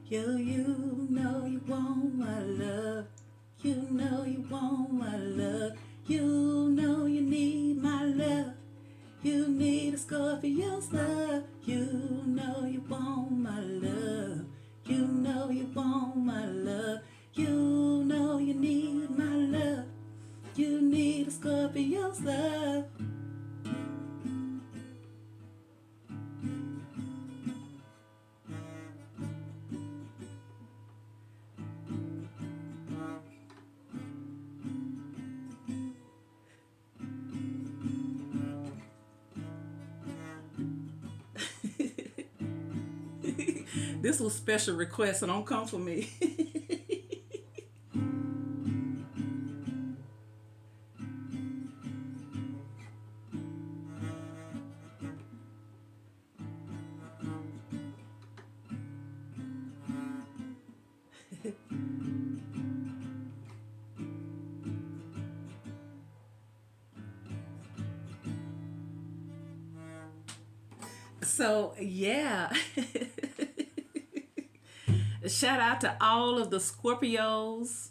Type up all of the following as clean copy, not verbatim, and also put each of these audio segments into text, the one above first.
You know you want my love. You know you want my love. You know you need my love. You need a Scorpio's love. You know you want my love. You know you want my love. You know you need my love. You need a Scorpio's love. This was special request, so don't come for me. So, yeah. Shout out to all of the Scorpios,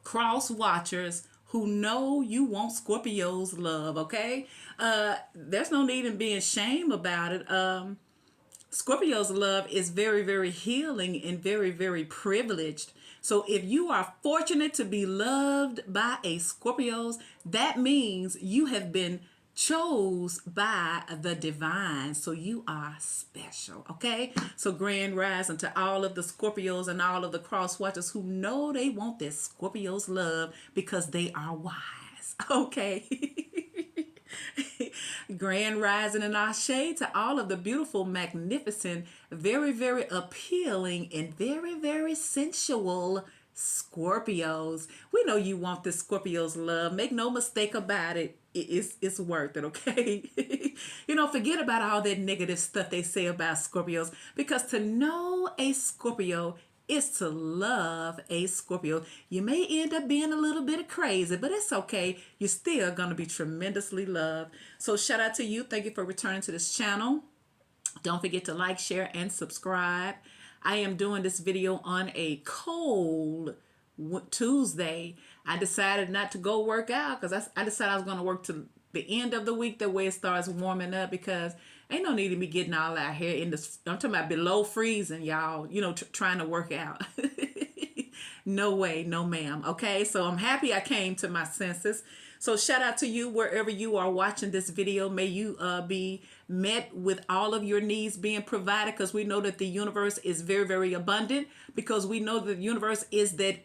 cross watchers who know you want Scorpio's love, okay? There's no need in being shame about it. Scorpio's love is very, very healing and very, very privileged. So if you are fortunate to be loved by a Scorpios, that means you have been chose by the divine. So you are special, okay? So grand rising to all of the Scorpios and all of the cross watchers who know they want this Scorpio's love because they are wise, okay? Grand rising and ashe to all of the beautiful, magnificent, very, very appealing, and very, very sensual Scorpios. We know you want this Scorpio's love. Make no mistake about it. It's worth it, okay? Forget about all that negative stuff they say about Scorpios, because to know a Scorpio is to love a Scorpio. You may end up being a little bit crazy, but it's okay. You're still going to be tremendously loved. So shout out to you. Thank you for returning to this channel. Don't forget to like, share, and subscribe. I am doing this video on a cold Tuesday. I decided not to go work out because I decided I was going to work to the end of the week, the way it starts warming up, because ain't no need to be getting all out here in the, I'm talking about below freezing, y'all, trying to work out. No way, no ma'am. Okay, so I'm happy I came to my senses. So shout out to you wherever you are watching this video. May you be met with all of your needs being provided, because we know that the universe is very, very abundant, because we know that the universe is that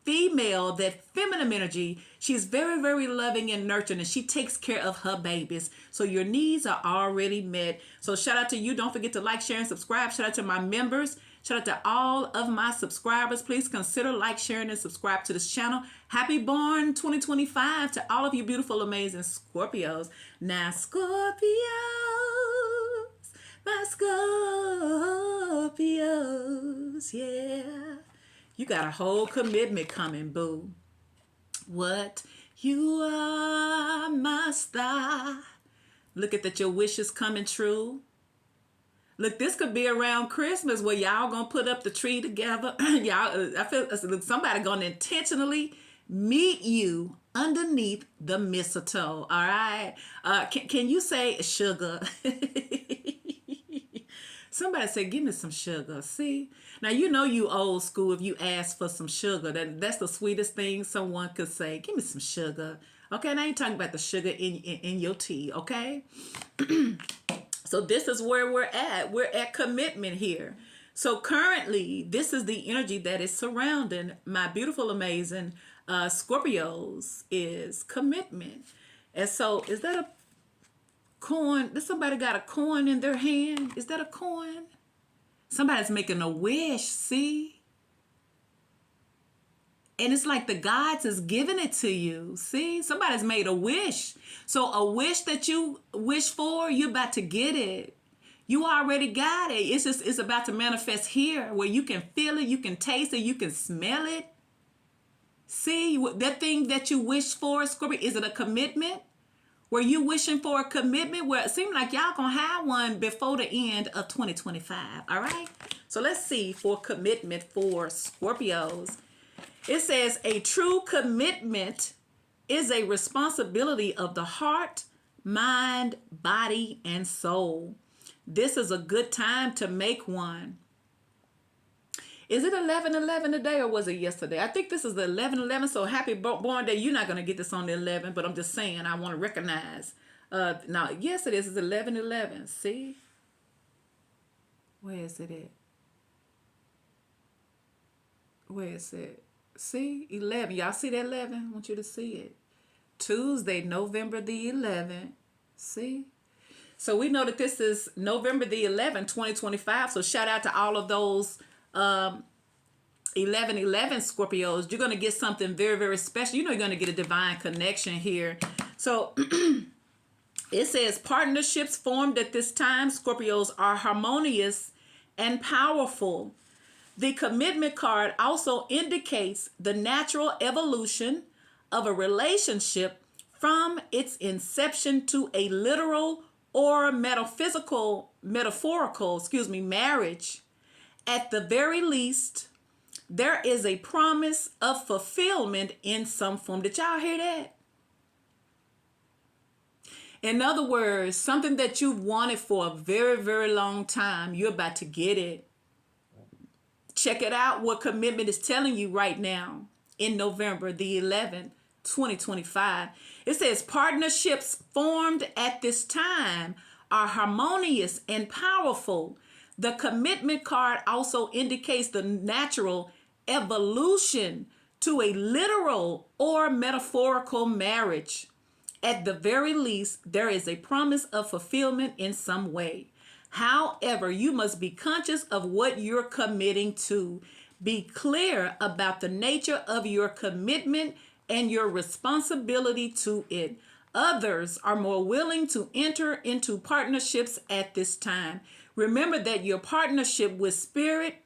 female, that feminine energy. She's very, very loving and nurturing, and she takes care of her babies. So your needs are already met. So shout out to you. Don't forget to like, share, and subscribe. Shout out to my members. Shout out to all of my subscribers. Please consider like, sharing, and subscribe to this channel. Happy Born 2025 to all of you beautiful, amazing Scorpios. Now, Scorpios, my Scorpios, yeah. You got a whole commitment coming, boo. What? You are my star. Look at that, your wish is coming true. Look, this could be around Christmas where y'all gonna put up the tree together. Y'all, I feel somebody gonna intentionally meet you underneath the mistletoe. All right. Can you say sugar? Somebody say, give me some sugar. See? Now, you old school if you ask for some sugar. That's the sweetest thing someone could say. Give me some sugar. Okay, now I ain't talking about the sugar in your tea, okay? So this is where we're at. We're at commitment here. So currently, this is the energy that is surrounding my beautiful, amazing Scorpios, is commitment. And so is that a coin? Does somebody got a coin in their hand? Is that a coin? Somebody's making a wish, see? And it's like the gods is giving it to you. See, somebody's made a wish. So a wish that you wish for, you're about to get it. You already got it. It's about to manifest here, where you can feel it, you can taste it, you can smell it. See, that thing that you wish for, Scorpio, is it a commitment? Were you wishing for a commitment? Where it seemed like y'all gonna have one before the end of 2025, all right? So let's see for commitment for Scorpios. It says a true commitment is a responsibility of the heart, mind, body, and soul. This is a good time to make one. Is it 11/11 today or was it yesterday? I think this is the 11/11, so happy born day. You're not going to get this on the 11th, but I'm just saying I want to recognize. Now, yes, it is. It's 11/11. See? Where is it at? Where is it? See? 11. Y'all see that 11? I want you to see it. Tuesday, November the 11th. See? So we know that this is November the 11th, 2025. So shout out to all of those 11/11 Scorpios. You're going to get something very, very special. You know you're going to get a divine connection here. So it says partnerships formed at this time, Scorpios, are harmonious and powerful. The commitment card also indicates the natural evolution of a relationship from its inception to a literal or metaphorical, marriage. At the very least, there is a promise of fulfillment in some form. Did y'all hear that? In other words, something that you've wanted for a very, very long time, you're about to get it. Check it out, what commitment is telling you right now in November the 11th, 2025. It says partnerships formed at this time are harmonious and powerful. The commitment card also indicates the natural evolution to a literal or metaphorical marriage. At the very least, there is a promise of fulfillment in some way. However, you must be conscious of what you're committing to. Be clear about the nature of your commitment and your responsibility to it. Others are more willing to enter into partnerships at this time. Remember that your partnership with spirit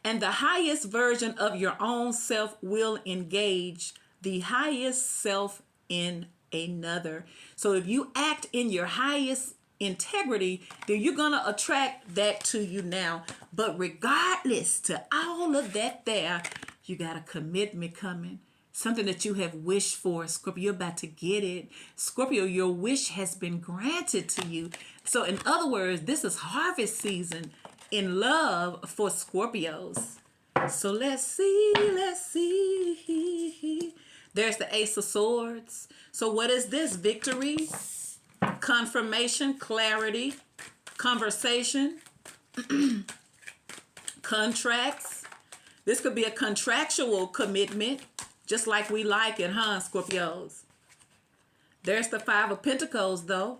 and the highest version of your own self will engage the highest self in another. So if you act in your highest integrity, then you're going to attract that to you now. But regardless to all of that there, you got a commitment coming. Something that you have wished for, Scorpio, you're about to get it. Scorpio, your wish has been granted to you. So in other words, this is harvest season in love for Scorpios. So let's see. There's the Ace of Swords. So what is this? Victory, confirmation, clarity, conversation, contracts. This could be a contractual commitment, just like we like it, huh, Scorpios? There's the Five of Pentacles, though.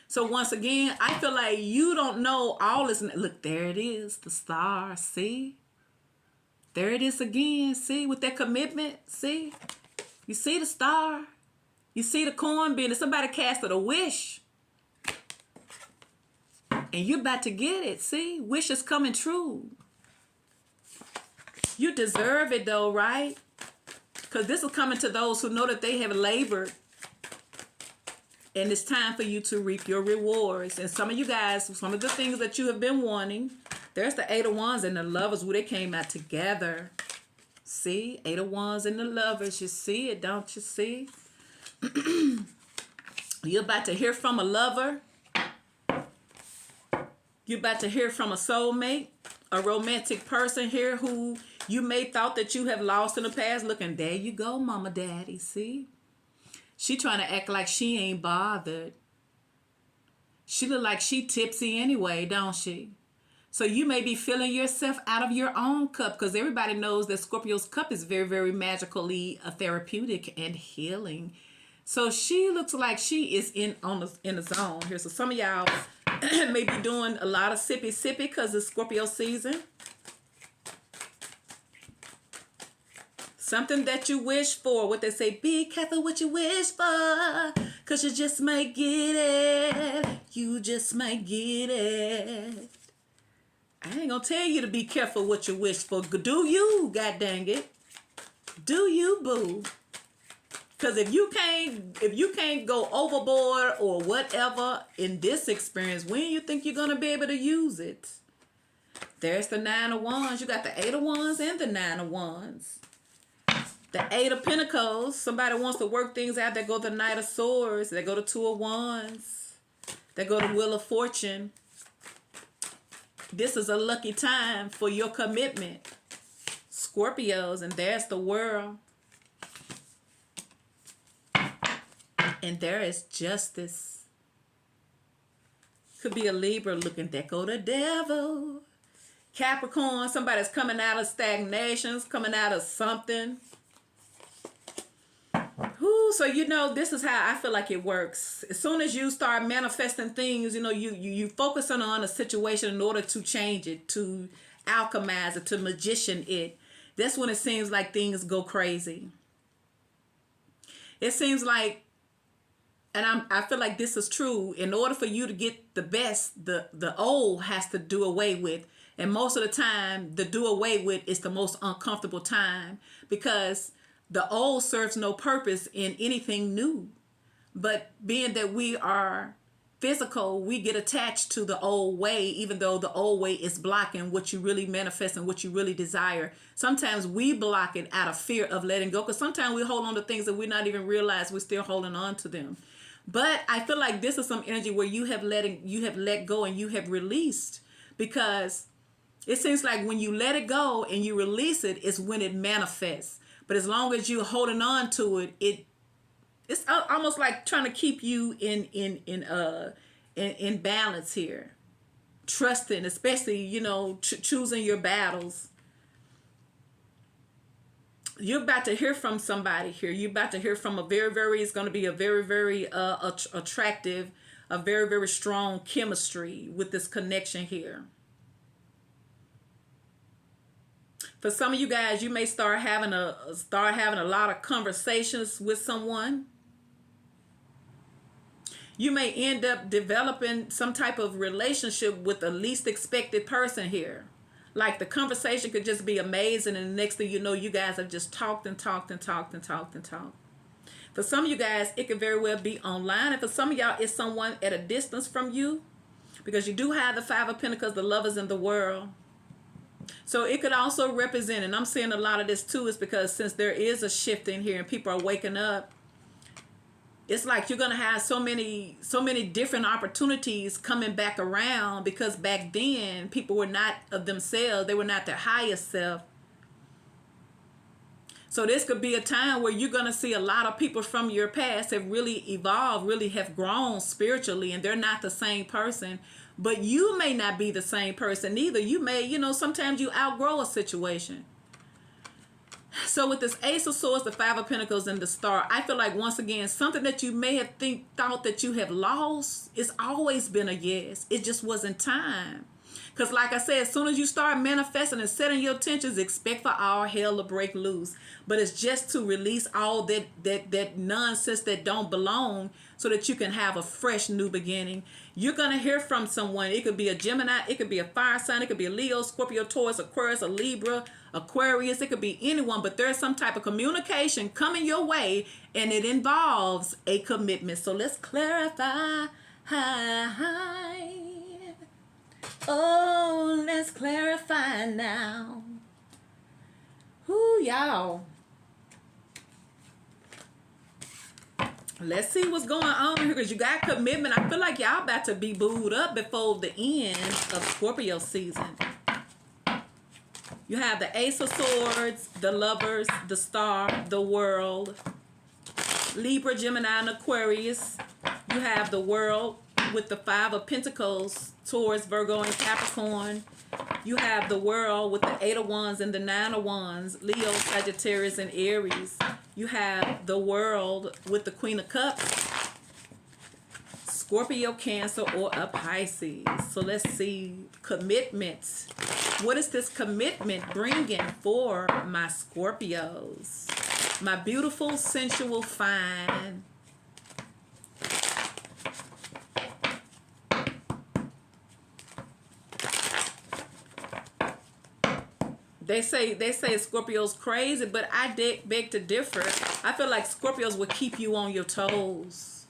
So once again, I feel like you don't know all this. Look, there it is, the star, see? There it is again, see, with that commitment, see? You see the star? You see the coin being, somebody casted a wish. And you're about to get it, see? Wish is coming true. You deserve it though, right? Because this is coming to those who know that they have labored. And it's time for you to reap your rewards. And some of you guys, some of the things that you have been wanting, there's the Eight of Wands and the Lovers where they came out together. See? Eight of Wands and the Lovers. You see it, don't you see? You're about to hear from a lover. You're about to hear from a soulmate, a romantic person here who you may thought that you have lost in the past. Look, and there you go, mama, daddy, see? She trying to act like she ain't bothered. She look like she tipsy anyway, don't she? So you may be filling yourself out of your own cup, because everybody knows that Scorpio's cup is very, very magically therapeutic and healing. So she looks like she is in the zone here. So some of y'all may be doing a lot of sippy because it's Scorpio season. Something that you wish for. What they say, be careful what you wish for, because you just might get it. You just might get it. I ain't gonna tell you to be careful what you wish for. Do you, god dang it. Do you, boo. Because if you can't go overboard or whatever in this experience, when you think you're gonna be able to use it? There's the Nine of Wands. You got the Eight of Wands and the Nine of Wands. The Eight of Pentacles. Somebody wants to work things out. They go to the Knight of Swords. They go to Two of Wands. They go to Wheel of Fortune. This is a lucky time for your commitment, Scorpios. And there's the World. And there is Justice. Could be a Libra looking. There go the Devil. Capricorn. Somebody's coming out of stagnations, coming out of something. Ooh, so you know, this is how I feel like it works. As soon as you start manifesting things, you know, you focusing on a situation in order to change it, to alchemize it, to magician it. That's when it seems like things go crazy. It seems like, and I feel like this is true, in order for you to get the best, the old has to do away with. And most of the time, the do away with is the most uncomfortable time, because the old serves no purpose in anything new. But being that we are physical, we get attached to the old way, even though the old way is blocking what you really manifest and what you really desire. Sometimes we block it out of fear of letting go, because sometimes we hold on to things that we not even realize we're still holding on to them. But I feel like this is some energy where you have let go and you have released, because it seems like when you let it go and you release it is when it manifests. But as long as you're holding on to it, it's almost like trying to keep you in balance here. Trusting, especially, you know, choosing your battles. You're about to hear from somebody here. You're about to hear from it's going to be a very, very attractive, a very, very strong chemistry with this connection here. For some of you guys, you may start having a lot of conversations with someone. You may end up developing some type of relationship with the least expected person here. Like the conversation could just be amazing, and the next thing you know, you guys have just talked and talked and talked and talked and talked. For some of you guys, it could very well be online. And for some of y'all, it's someone at a distance from you, because you do have the Five of Pentacles, the Lovers in the World. So it could also represent, and I'm seeing a lot of this too, is because since there is a shift in here and people are waking up, it's like you're going to have so many different opportunities coming back around, because back then people were not of themselves. They were not their highest self. So this could be a time where you're going to see a lot of people from your past have really evolved, really have grown spiritually, and they're not the same person. But you may not be the same person either. You may, you know, sometimes you outgrow a situation. So with this Ace of Swords, the Five of Pentacles, and the Star, I feel like, once again, something that you may have thought that you have lost, it's always been a yes. It just wasn't time. Because like I said, as soon as you start manifesting and setting your intentions, expect for all hell to break loose. But it's just to release all that nonsense that don't belong, so that you can have a fresh new beginning. You're going to hear from someone. It could be a Gemini. It could be a fire sign. It could be a Leo, Scorpio, Taurus, Aquarius, a Libra, Aquarius. It could be anyone. But there's some type of communication coming your way, and it involves a commitment. So let's clarify. Oh, let's clarify now. Whoo, y'all. Let's see what's going on here, because you got commitment. I feel like y'all about to be booed up before the end of Scorpio season. You have the Ace of Swords, the Lovers, the Star, the World, Libra, Gemini, and Aquarius. You have the World with the Five of Pentacles, Taurus, Virgo, and Capricorn. You have the World with the Eight of Wands and the Nine of Wands, Leo, Sagittarius, and Aries. You have the World with the Queen of Cups, Scorpio, Cancer, or a Pisces. So let's see, commitment. What is this commitment bringing for my Scorpios? My beautiful, sensual, fine They say Scorpio's crazy, but I beg to differ. I feel like Scorpios will keep you on your toes,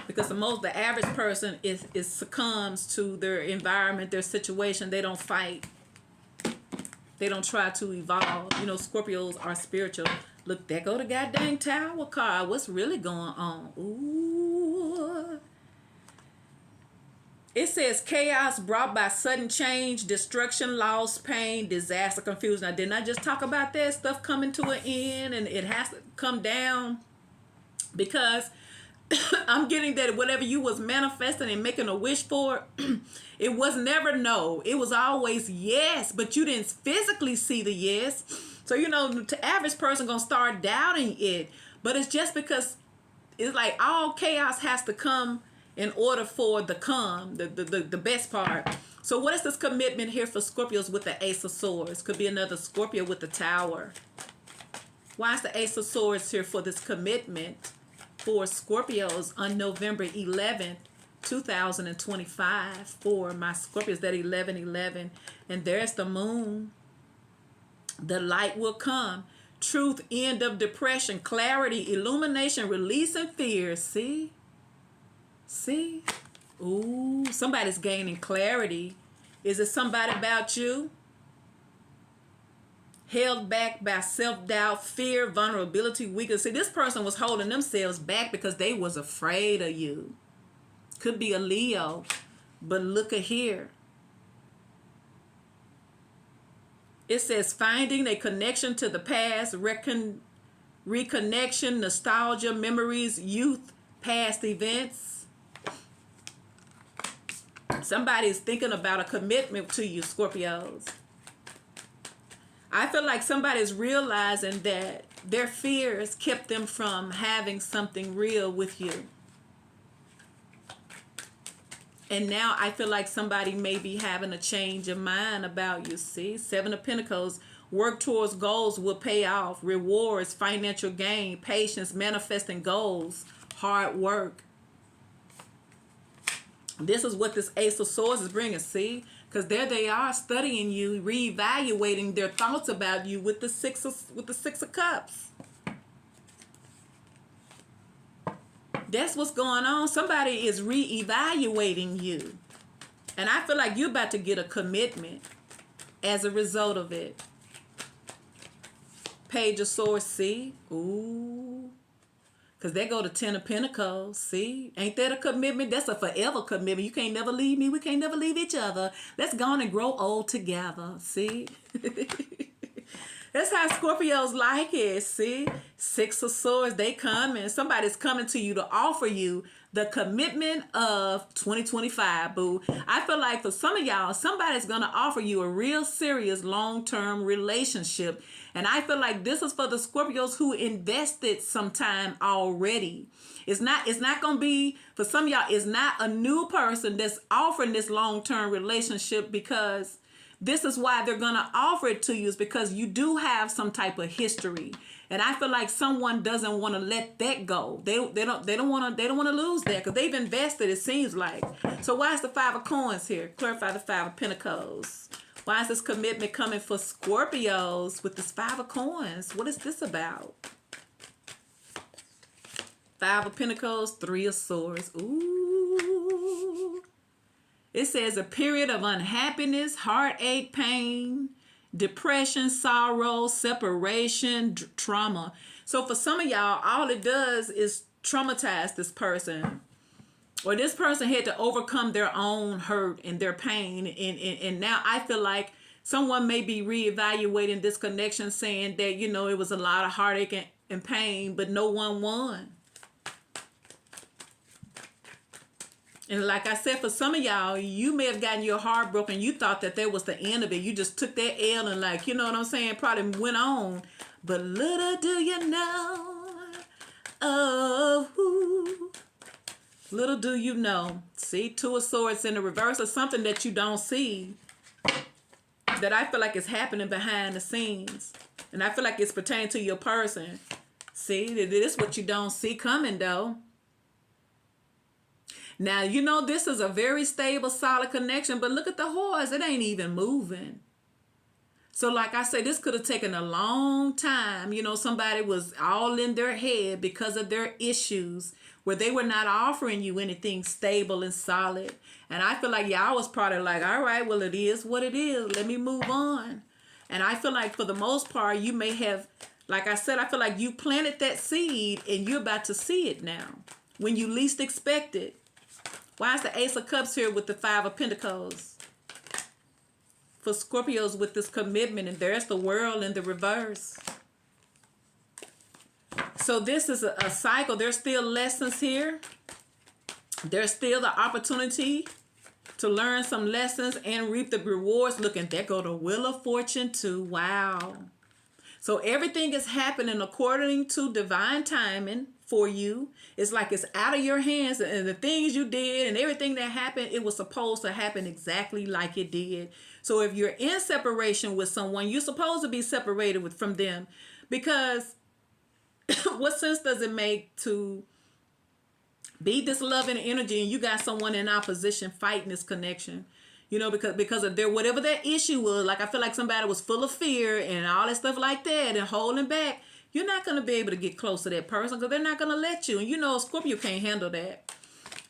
because the average person is succumbs to their environment, their situation. They don't fight. They don't try to evolve. You know, Scorpios are spiritual. Look, there go the goddamn Tower card. What's really going on? Ooh. It says chaos brought by sudden change, destruction, loss, pain, disaster, confusion. Now, didn't I just talk about that stuff coming to an end, and it has to come down? Because I'm getting that whatever you was manifesting and making a wish for, it was never no. It was always yes, but you didn't physically see the yes. So, you know, the average person going to start doubting it. But it's just because it's like all chaos has to come in order for the calm, the best part. So what is this commitment here for Scorpios with the Ace of Swords? Could be another Scorpio with the Tower. Why is the Ace of Swords here for this commitment for Scorpios on November 11th, 2025? For my Scorpios, that 1111. And there's the moon. The light will come. Truth, end of depression, clarity, illumination, releasing fear. See? See? Ooh, somebody's gaining clarity. Is it somebody about you? Held back by self-doubt, fear, vulnerability, weakness. See, this person was holding themselves back because they was afraid of you. Could be a Leo, but look at here. It says finding a connection to the past, reconnection, nostalgia, memories, youth, past events. Somebody is thinking about a commitment to you, Scorpios. I feel like somebody's realizing that their fears kept them from having something real with you. And now I feel like somebody may be having a change of mind about you. See, Seven of Pentacles, work towards goals will pay off. Rewards, financial gain, patience, manifesting goals, hard work. This is what this Ace of Swords is bringing, see? Because there they are studying you, reevaluating their thoughts about you with the Six of Cups. That's what's going on. Somebody is reevaluating you. And I feel like you're about to get a commitment as a result of it. Page of Swords, see? Ooh. Because they go to Ten of Pentacles, see? Ain't that a commitment? That's a forever commitment. You can't never leave me. We can't never leave each other. Let's go on and grow old together, see? That's how Scorpios like it, see? Six of Swords, they coming. Somebody's coming to you to offer you the commitment of 2025, boo. I feel like for some of y'all, somebody's going to offer you a real serious long-term relationship. And I feel like this is for the Scorpios who invested some time already. It's not going to be, for some of y'all, it's not a new person that's offering this long-term relationship, because this is why they're going to offer it to you, is because you do have some type of history. And I feel like someone doesn't want to let that go. They don't want to lose that, because they've invested, it seems like. So why is the Five of Coins here? Clarify the Five of Pentacles. Why is this commitment coming for Scorpios with this Five of Coins? What is this about? Five of Pentacles, Three of Swords. Ooh. It says a period of unhappiness, heartache, pain, depression, sorrow, separation, trauma. So for some of y'all, all it does is traumatize this person. Or this person had to overcome their own hurt and their pain. And now I feel like someone may be reevaluating this connection, saying that, you know, it was a lot of heartache and pain, but no one won. And like I said, for some of y'all, you may have gotten your heart broken. You thought that was the end of it. You just took that L and, like, you know what I'm saying, probably went on. But little do you know, oh, who, little do you know. See, Two of Swords in the reverse of something that you don't see, that I feel like is happening behind the scenes. And I feel like it's pertaining to your person. See, this is what you don't see coming, though. Now, you know, this is a very stable, solid connection, but look at the horse. It ain't even moving. So like I said, this could have taken a long time. You know, somebody was all in their head because of their issues where they were not offering you anything stable and solid. And I feel like y'all was probably like, all right, well, it is what it is. Let me move on. And I feel like for the most part, you may have, like I said, I feel like you planted that seed and you're about to see it now when you least expect it. Why is the Ace of Cups here with the Five of Pentacles? For Scorpios with this commitment, and there's the World in the reverse. So this is a cycle. There's still lessons here. There's still the opportunity to learn some lessons and reap the rewards. Look, and there go the Wheel of Fortune too. Wow. So everything is happening according to divine timing for you. It's like it's out of your hands, and the things you did and everything that happened, it was supposed to happen exactly like it did. So if you're in separation with someone, you're supposed to be separated from them, because what sense does it make to be this loving energy and you got someone in opposition fighting this connection? You know, because of their whatever their issue was. Like I feel like somebody was full of fear and all that stuff like that and holding back. You're not going to be able to get close to that person because they're not going to let you. And you know, Scorpio can't handle that.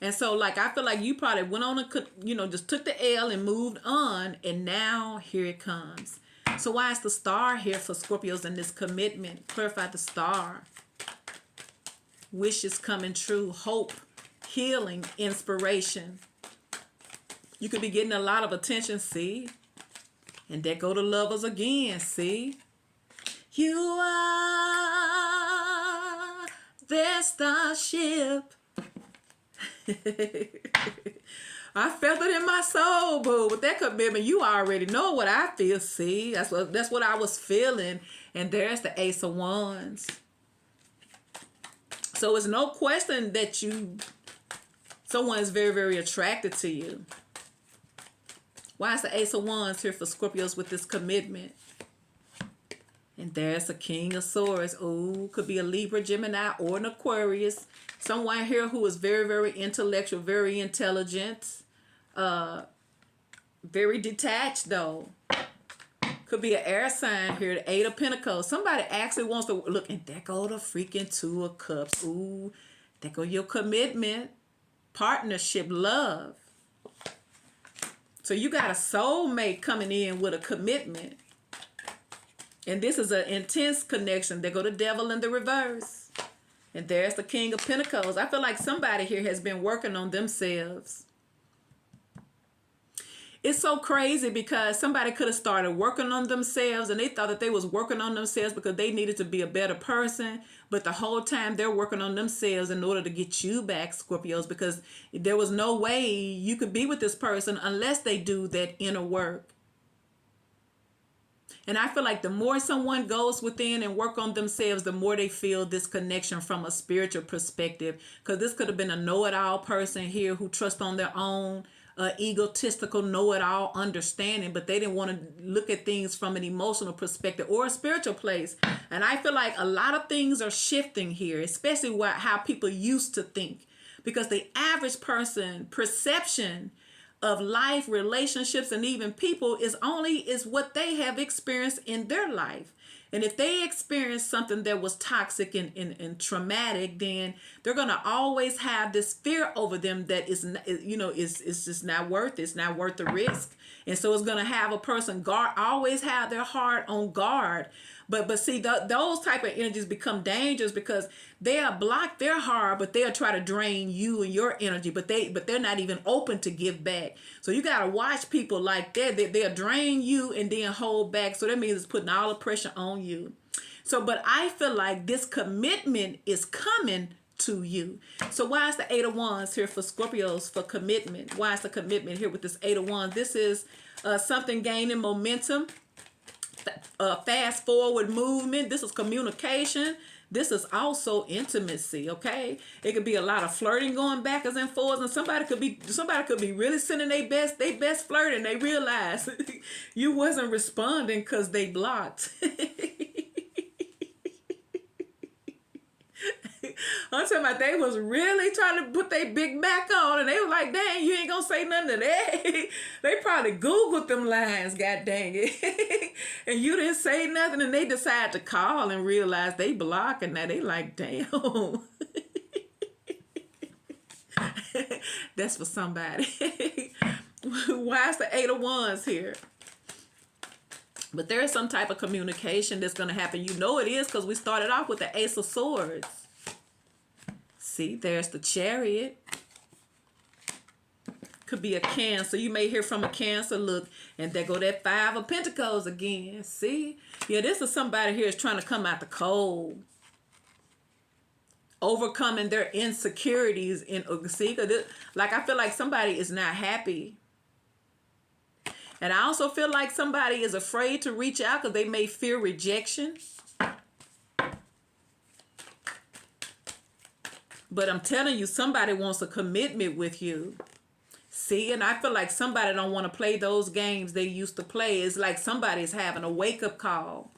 And so, like, I feel like you probably went on and, you know, just took the L and moved on. And now here it comes. So why is the Star here for Scorpios in this commitment? Clarify the Star. Wishes coming true. Hope. Healing. Inspiration. You could be getting a lot of attention, see? And there go the Lovers again, see? You are their starship. I felt it in my soul, boo. With that commitment, you already know what I feel, see? That's what I was feeling. And there's the Ace of Wands. So it's no question that someone is very, very attracted to you. Why is the Ace of Wands here for Scorpios with this commitment? And there's a King of Swords. Oh, could be a Libra, Gemini, or an Aquarius. Someone here who is very, very intellectual, very intelligent. Very detached, though. Could be an air sign here, the Eight of Pentacles. Somebody actually wants to look, and there go the freaking Two of Cups. Ooh, there go your commitment, partnership, love. So you got a soulmate coming in with a commitment. And this is an intense connection. There go the Devil in the reverse. And there's the King of Pentacles. I feel like somebody here has been working on themselves. It's so crazy because somebody could have started working on themselves and they thought that they was working on themselves because they needed to be a better person. But the whole time they're working on themselves in order to get you back, Scorpios, because there was no way you could be with this person unless they do that inner work. And I feel like the more someone goes within and work on themselves, the more they feel this connection from a spiritual perspective. Because this could have been a know-it-all person here who trusts on their own egotistical know-it-all understanding, but they didn't want to look at things from an emotional perspective or a spiritual place. And I feel like a lot of things are shifting here, especially how people used to think. Because the average person perception of life, relationships, and even people is what they have experienced in their life. And if they experience something that was toxic and traumatic, then they're going to always have this fear over them that is just not worth it. It's not worth the risk. And so it's going to have a person always have their heart on guard. But see, those type of energies become dangerous because they'll block their heart, but they'll try to drain you and your energy, but they're not even open to give back. So you got to watch people like that. They'll drain you and then hold back. So that means it's putting all the pressure on you. So, but I feel like this commitment is coming to you. So why is the Eight of Wands here for Scorpios for commitment? Why is the commitment here with this Eight of Wands? This is something gaining momentum. Fast forward movement. This is communication. This is also intimacy. Okay, it could be a lot of flirting going backwards and forwards, and somebody could be really sending their best flirt, and they realize you wasn't responding because they blocked. I'm talking about they was really trying to put their big back on, and they were like, dang, you ain't gonna say nothing to that. They probably Googled them lines, god dang it. And you didn't say nothing, and they decided to call and realize they blocking that. They like, damn. That's for somebody. Why is the 8 of Wands here? But there is some type of communication that's going to happen. You know it is because we started off with the Ace of Swords. See, there's the Chariot. Could be a Cancer. You may hear from a Cancer. Look, and there go that 5 of Pentacles again. See? Yeah, this is somebody here is trying to come out the cold. Overcoming their insecurities. See, like I feel like somebody is not happy. And I also feel like somebody is afraid to reach out because they may fear rejection. But I'm telling you, somebody wants a commitment with you. See, and I feel like somebody don't want to play those games they used to play. It's like somebody's having a wake-up call.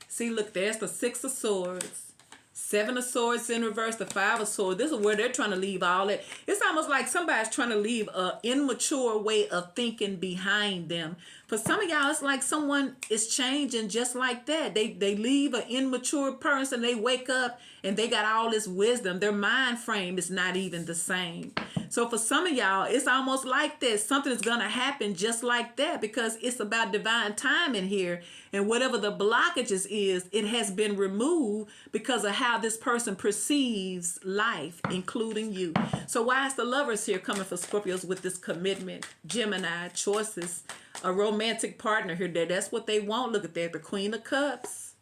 See, look, there's the 6 of Swords. 7 of Swords in reverse, the 5 of Swords. This is where they're trying to leave all that. It's almost like somebody's trying to leave an immature way of thinking behind them. For some of y'all, it's like someone is changing just like that. They leave an immature person. They wake up and they got all this wisdom. Their mind frame is not even the same. So for some of y'all, it's almost like this. Something is going to happen just like that because it's about divine timing here. And whatever the blockages is, it has been removed because of how this person perceives life, including you. So why is the Lovers here coming for Scorpios with this commitment? Gemini, choices, a romantic partner here. That's what they want. Look at that. The Queen of Cups,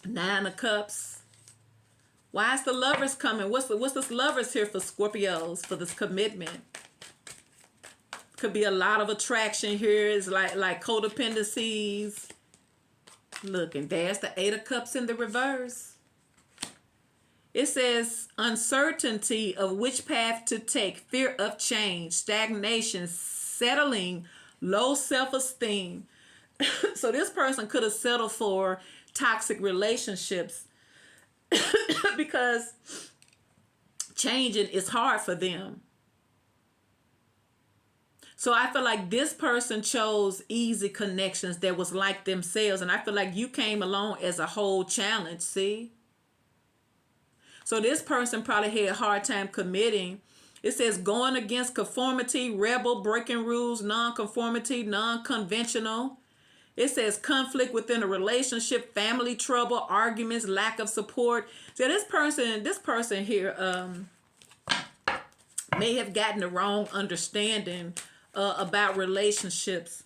9 of Cups. Why is the Lovers coming? What's this Lovers here for Scorpios for this commitment? Could be a lot of attraction here. It's like codependencies. Look, and there's the 8 of Cups in the reverse. It says uncertainty of which path to take, fear of change, stagnation, settling, low self-esteem. So this person could have settled for toxic relationships because changing is hard for them. So I feel like this person chose easy connections that was like themselves. And I feel like you came along as a whole challenge, see? So this person probably had a hard time committing. It says going against conformity, rebel, breaking rules, non-conformity, non-conventional. It says conflict within a relationship, family trouble, arguments, lack of support. So this person here may have gotten the wrong understanding about relationships.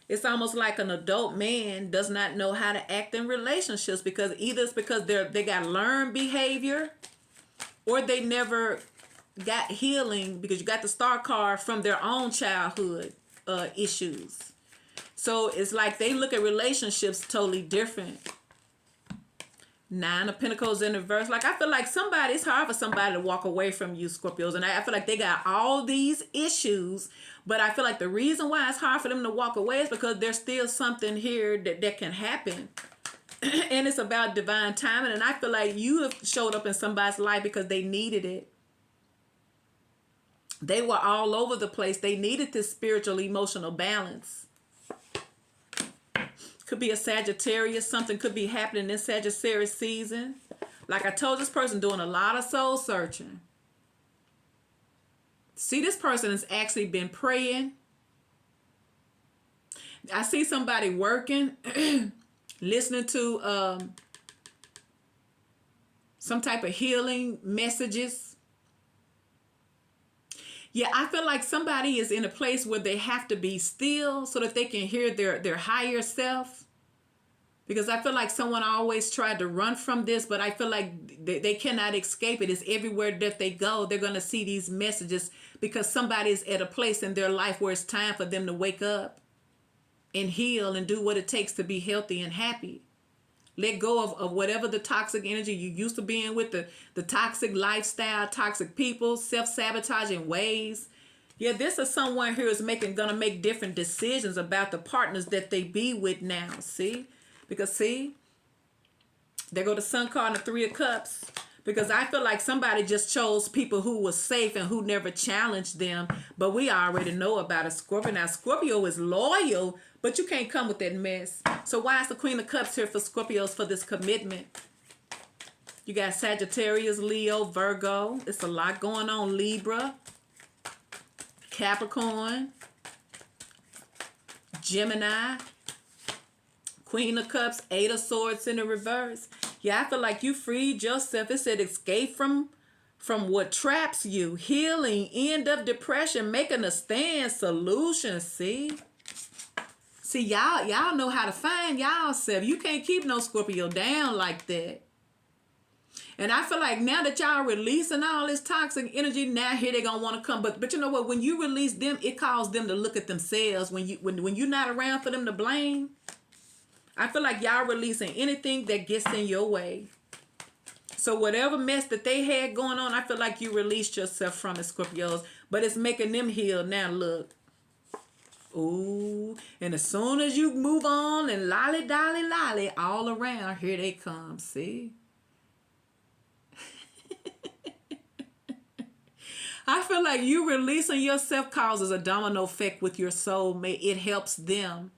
It's almost like an adult man does not know how to act in relationships because either it's because they got learned behavior or they never got healing because you got the Star card from their own childhood issues. So it's like they look at relationships totally different. 9 of Pentacles in reverse. Like I feel like it's hard for somebody to walk away from you, Scorpios. And I feel like they got all these issues. But I feel like the reason why it's hard for them to walk away is because there's still something here that can happen. And it's about divine timing. And I feel like you have showed up in somebody's life because they needed it. They were all over the place. They needed this spiritual, emotional balance. Could be a Sagittarius. Something could be happening in Sagittarius season. Like I told, this person doing a lot of soul searching. See, this person has actually been praying. I see somebody working, listening to some type of healing messages. Yeah, I feel like somebody is in a place where they have to be still so that they can hear their higher self. Because I feel like someone always tried to run from this, but I feel like they cannot escape it. It's everywhere that they go. They're going to see these messages because somebody's at a place in their life where it's time for them to wake up and heal and do what it takes to be healthy and happy. Let go of whatever the toxic energy you used to being with, the toxic lifestyle, toxic people, self-sabotaging ways. Yeah, this is someone who is gonna make different decisions about the partners that they be with now, see? Because see, there go the Sun card and the 3 of Cups. Because I feel like somebody just chose people who was safe and who never challenged them. But we already know about a Scorpio. Now, Scorpio is loyal, but you can't come with that mess. So why is the Queen of Cups here for Scorpios for this commitment? You got Sagittarius, Leo, Virgo. It's a lot going on. Libra, Capricorn, Gemini, Queen of Cups, Eight of Swords in the reverse. Yeah, I feel like you freed yourself. It said escape from what traps you, healing, end of depression, making a stand, solution. See, y'all know how to find y'all self. You can't keep no Scorpio down like that. And I feel like now that y'all releasing all this toxic energy, now here they gonna want to come. But you know what? When you release them, it calls them to look at themselves. When you're not around for them to blame, I feel like y'all releasing anything that gets in your way. So whatever mess that they had going on, I feel like you released yourself from it, Scorpios. But it's making them heal now. Look. Ooh. And as soon as you move on and lolly, dolly, lolly, all around, here they come. See? I feel like you releasing yourself causes a domino effect with your soulmate. It helps them.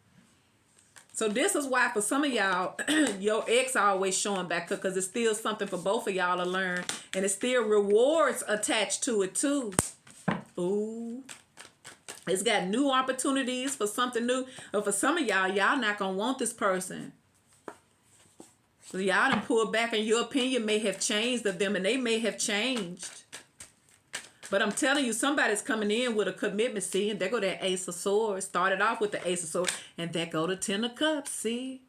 So this is why for some of y'all, your ex always showing back up, because it's still something for both of y'all to learn. And it's still rewards attached to it too. Ooh. It's got new opportunities for something new. But for some of y'all not going to want this person. So y'all done pulled back, and your opinion may have changed of them, and they may have changed. But I'm telling you, somebody's coming in with a commitment, see, and there go that Ace of Swords. Started off with the Ace of Swords, and there go the Ten of Cups, see.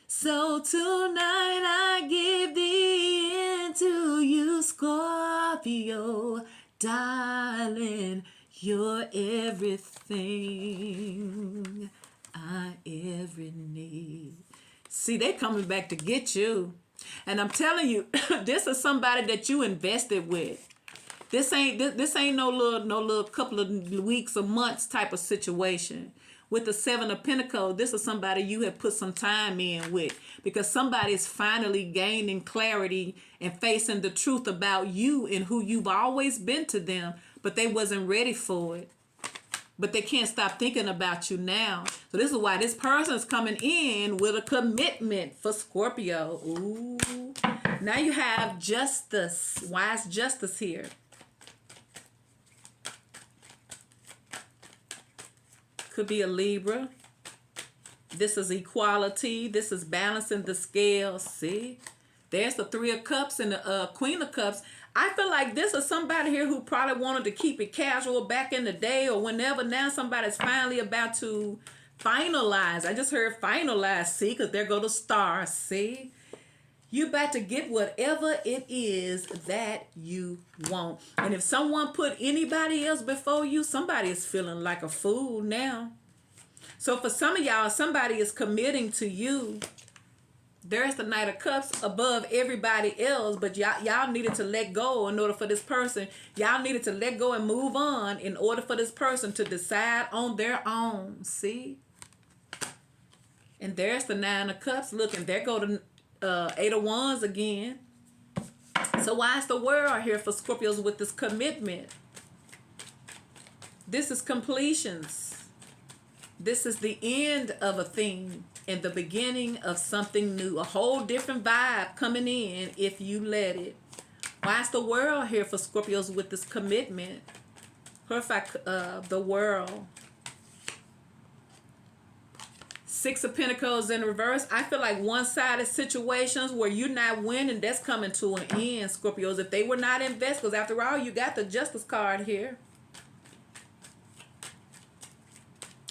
So tonight I give the end to you, Scorpio, darling. You're everything I ever need. See, they coming back to get you. And I'm telling you, this is somebody that you invested with. This ain't no little couple of weeks or months type of situation. With the Seven of Pentacles, this is somebody you have put some time in with, because somebody is finally gaining clarity and facing the truth about you and who you've always been to them, but they wasn't ready for it. But they can't stop thinking about you now. So this is why this person's coming in with a commitment for Scorpio. Ooh. Now you have justice. Why is justice here? Could be a Libra. This is equality. This is balancing the scales. See? There's the Three of Cups and the Queen of Cups. I feel like this is somebody here who probably wanted to keep it casual back in the day or whenever. Now somebody's finally about to finalize. I just heard finalize, see? Because there go the stars, see? You about to get whatever it is that you want. And if someone put anybody else before you, somebody is feeling like a fool now. So for some of y'all, somebody is committing to you. There's the Knight of Cups above everybody else, but y'all needed to let go in order for this person. Y'all needed to let go and move on in order for this person to decide on their own. See? And there's the Nine of Cups. Look, and there go the Eight of Wands again. So why is the World here for Scorpios with this commitment? This is completions. This is the end of a thing and the beginning of something new. A whole different vibe coming in if you let it. Why is the World here for Scorpios with this commitment? Perfect. The World. Six of Pentacles in reverse. I feel like one-sided situations where you're not winning, that's coming to an end, Scorpios. If they were not invested, because after all, you got the Justice card here.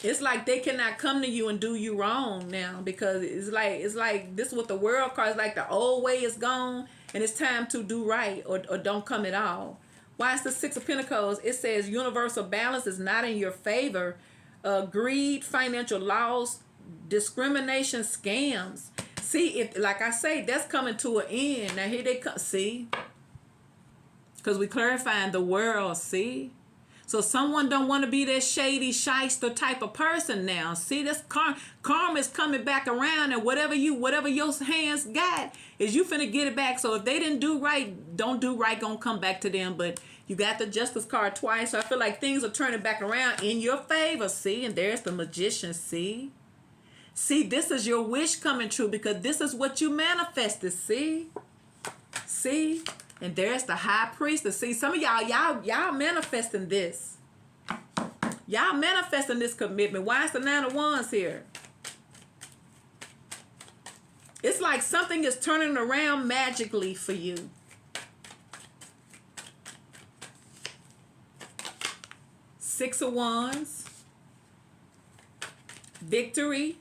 It's like they cannot come to you and do you wrong now, because it's like this is what the World card is like. The old way is gone and it's time to do right or don't come at all. Why is the Six of Pentacles? It says universal balance is not in your favor. Greed, financial loss, discrimination, scams. See, if like I say, that's coming to an end. Now here they come. See, because we clarifying the World. See, So someone don't want to be that shady, shyster type of person now. See, this karma is coming back around, and whatever your hands got is you finna get it back. So if they didn't do right, don't do right, gonna come back to them. But you got the Justice card twice, so I feel like things are turning back around in your favor. See, and there's the Magician. See, this is your wish coming true because this is what you manifested. See. And there's the High Priestess. See, some of y'all manifesting this. Y'all manifesting this commitment. Why is the Nine of Wands here? It's like something is turning around magically for you. Six of Wands. Victory.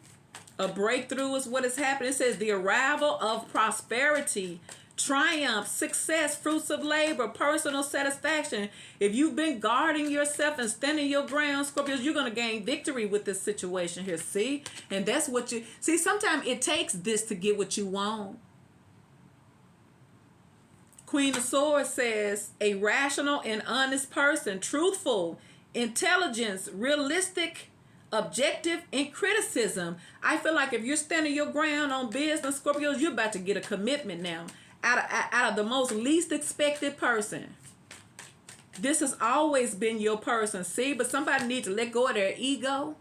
A breakthrough is what is happening. It says the arrival of prosperity, triumph, success, fruits of labor, personal satisfaction. If you've been guarding yourself and standing your ground, Scorpios, you're going to gain victory with this situation here. See? And that's what you... See, sometimes it takes this to get what you want. Queen of Swords says, a rational and honest person, truthful, intelligence, realistic, objective, and criticism. I feel like if you're standing your ground on business, Scorpios, you're about to get a commitment now. Out of the most least expected person. This has always been your person. See, but somebody needs to let go of their ego,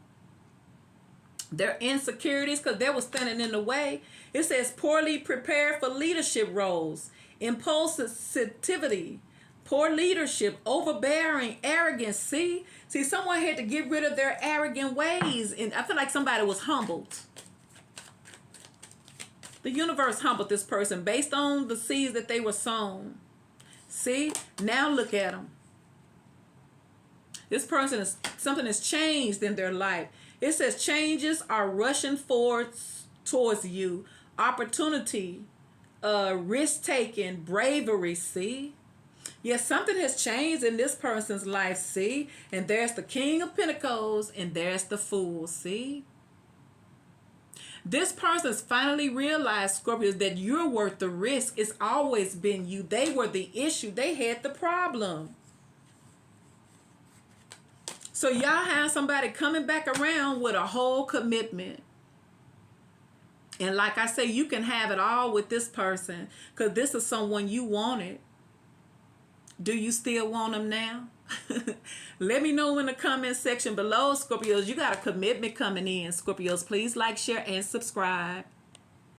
their insecurities, because they were standing in the way. It says poorly prepared for leadership roles, impulsivity, poor leadership, overbearing, arrogance. See, someone had to get rid of their arrogant ways, and I feel like somebody was humbled. The universe humbled this person based on the seeds that they were sown. See, now look at them. This person something has changed in their life. It says changes are rushing forward towards you. Opportunity, risk-taking, bravery. See, yes, something has changed in this person's life. See, and there's the King of Pentacles, and there's the Fool. See. This person's finally realized, Scorpios, that you're worth the risk. It's always been you. They were the issue. They had the problem. So y'all have somebody coming back around with a whole commitment. And like I say, you can have it all with this person because this is someone you wanted. Do you still want them now? Let me know in the comment section below, Scorpios. You got a commitment coming in, Scorpios. Please like, share, and subscribe.